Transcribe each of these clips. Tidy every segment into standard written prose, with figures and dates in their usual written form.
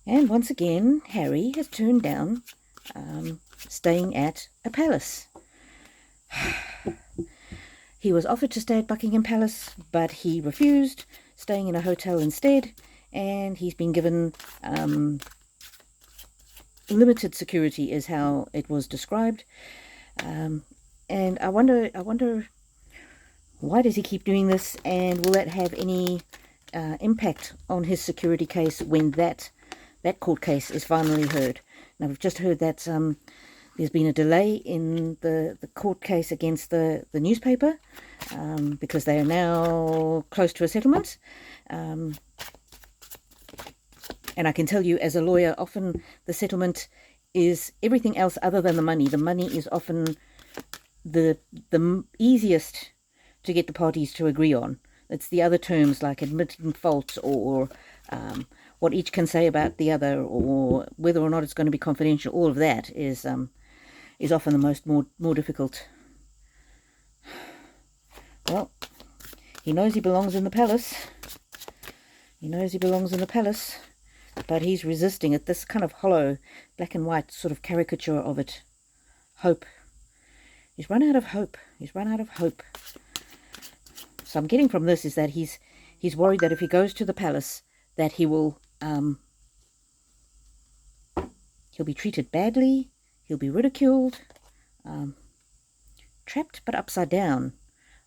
And once again, Harry has turned down staying at a palace. He was offered to stay at Buckingham Palace, but he refused, staying in a hotel instead, and he's been given limited security is how it was described. And I wonder why does he keep doing this, and will that have any impact on his security case when that court case is finally heard? Now, we've just heard that there's been a delay in the court case against the newspaper because they are now close to a settlement. And I can tell you, as a lawyer, often the settlement is everything else other than the money. The money is often the easiest to get the parties to agree on. It's the other terms like admitting fault or what each can say about the other, or whether or not it's going to be confidential. All of that is often the more difficult. Well, he knows he belongs in the palace. He knows he belongs in the palace, but he's resisting it. This kind of hollow, black and white sort of caricature of it. Hope. He's run out of hope. He's run out of hope. So I'm getting from this is that he's worried that if he goes to the palace, that he will he'll be treated badly, he'll be ridiculed, trapped but upside down.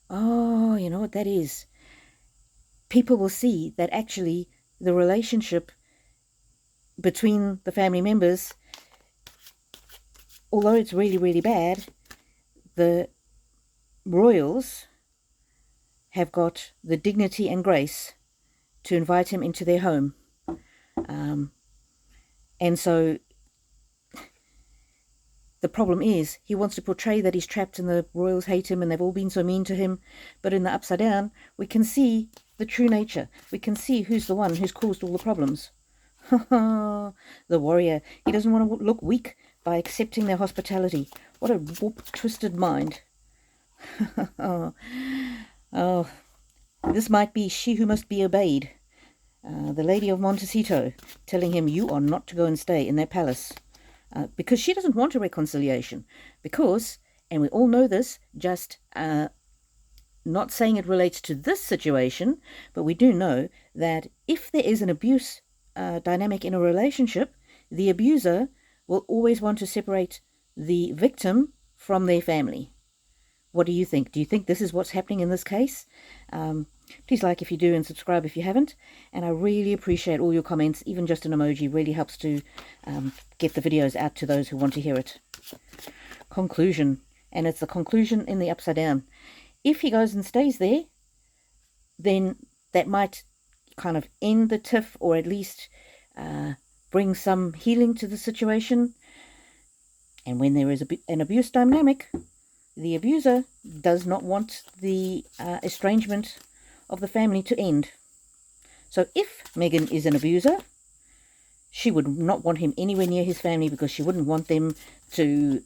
Oh, you know what that is? People will see that actually the relationship between the family members, although it's really, really bad, the royals have got the dignity and grace to invite him into their home. And so the problem is he wants to portray that he's trapped and the royals hate him and they've all been so mean to him. But in the upside down, we can see the true nature. We can see who's the one who's caused all the problems. The warrior. He doesn't want to look weak by accepting their hospitality. What a warped, twisted mind. Oh, this might be she who must be obeyed. The Lady of Montecito telling him you are not to go and stay in their palace. Because she doesn't want a reconciliation. Because, and we all know this, just not saying it relates to this situation, but we do know that if there is an abuse dynamic in a relationship, the abuser will always want to separate the victim from their family. What do you think? Do you think this is what's happening in this case? Please like if you do and subscribe if you haven't. And I really appreciate all your comments. Even just an emoji really helps to get the videos out to those who want to hear it. Conclusion. And it's the conclusion in the upside down. If he goes and stays there, then that might kind of end the tiff, or at least bring some healing to the situation. And when there is an abuse dynamic, the abuser does not want the estrangement of the family to end. So if Meghan is an abuser, she would not want him anywhere near his family because she wouldn't want them to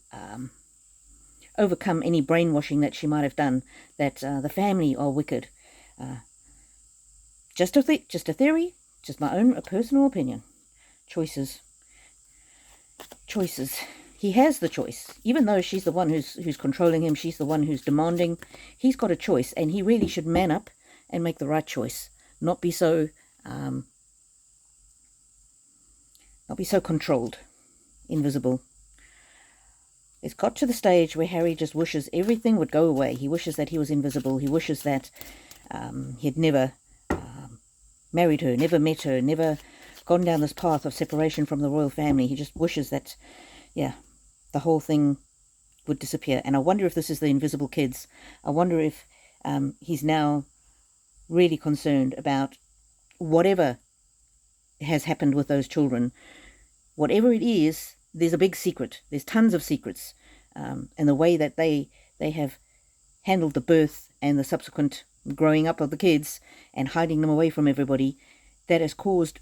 overcome any brainwashing that she might have done, that the family are wicked. Just a theory, just my own personal opinion. Choices. He has the choice. Even though she's the one who's controlling him, she's the one who's demanding, he's got a choice, and he really should man up and make the right choice. Not be so controlled, invisible. It's got to the stage where Harry just wishes everything would go away. He wishes that he was invisible. He wishes that he'd never married her, never met her, never gone down this path of separation from the royal family. He just wishes that, yeah, the whole thing would disappear. And I wonder if this is the invisible kids. I wonder if he's now really concerned about whatever has happened with those children. Whatever it is, there's a big secret. There's tons of secrets. And the way that they have handled the birth and the subsequent growing up of the kids and hiding them away from everybody, that has caused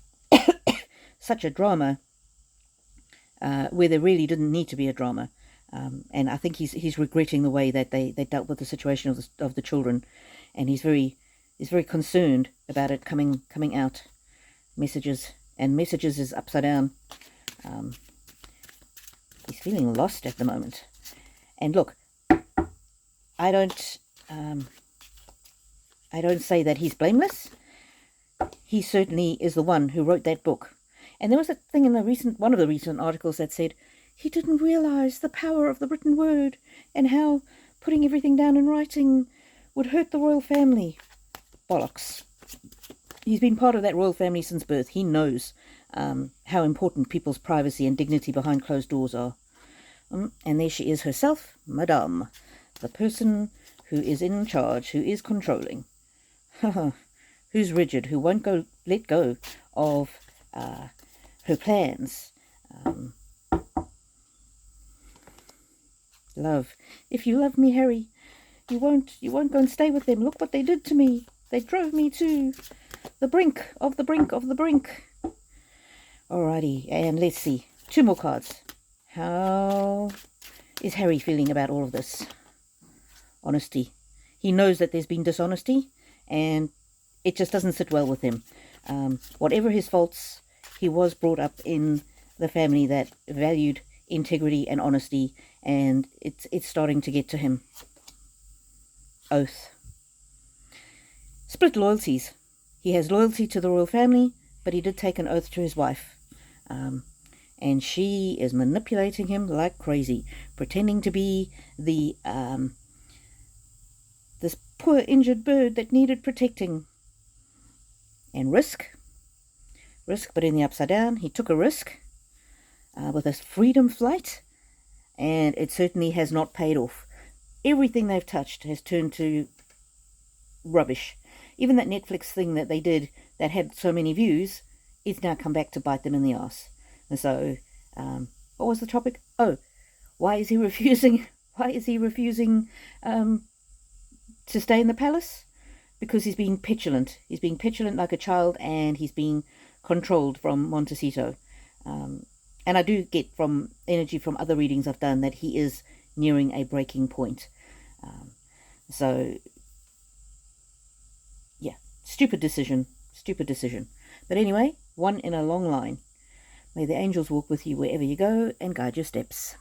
such a drama where there really didn't need to be a drama. And I think he's regretting the way that they dealt with the situation of the children, and he's very concerned about it coming out. Messages and messages is upside down. He's feeling lost at the moment. And look, I don't say that he's blameless. He certainly is the one who wrote that book. And there was a thing in one of the recent articles that said he didn't realize the power of the written word and how putting everything down in writing would hurt the royal family. Bollocks. He's been part of that royal family since birth. He knows how important people's privacy and dignity behind closed doors are. And there she is herself, Madame, the person who is in charge, who is controlling, who's rigid, who won't let go of her plans. Love. If you love me, Harry, you won't go and stay with them. Look what they did to me. They drove me to the brink of the brink of the brink. Alrighty, and let's see. 2 more cards. How is Harry feeling about all of this? Honesty. He knows that there's been dishonesty, and it just doesn't sit well with him. Whatever his faults, he was brought up in the family that valued integrity and honesty, and it's starting to get to him. Oath. Split loyalties. He has loyalty to the royal family, but he did take an oath to his wife. And she is manipulating him like crazy, pretending to be the this poor injured bird that needed protecting. And risk, but in the upside down. He took a risk with a freedom flight, and it certainly has not paid off. Everything they've touched has turned to rubbish. Even that Netflix thing that they did that had so many views, it's now come back to bite them in the ass. And so, what was the topic? Oh, why is he refusing? Why is he refusing to stay in the palace? Because he's being petulant. He's being petulant like a child, and he's being controlled from Montecito. And I do get from energy from other readings I've done that he is nearing a breaking point. So, yeah, stupid decision. But anyway, one in a long line. May the angels walk with you wherever you go and guide your steps.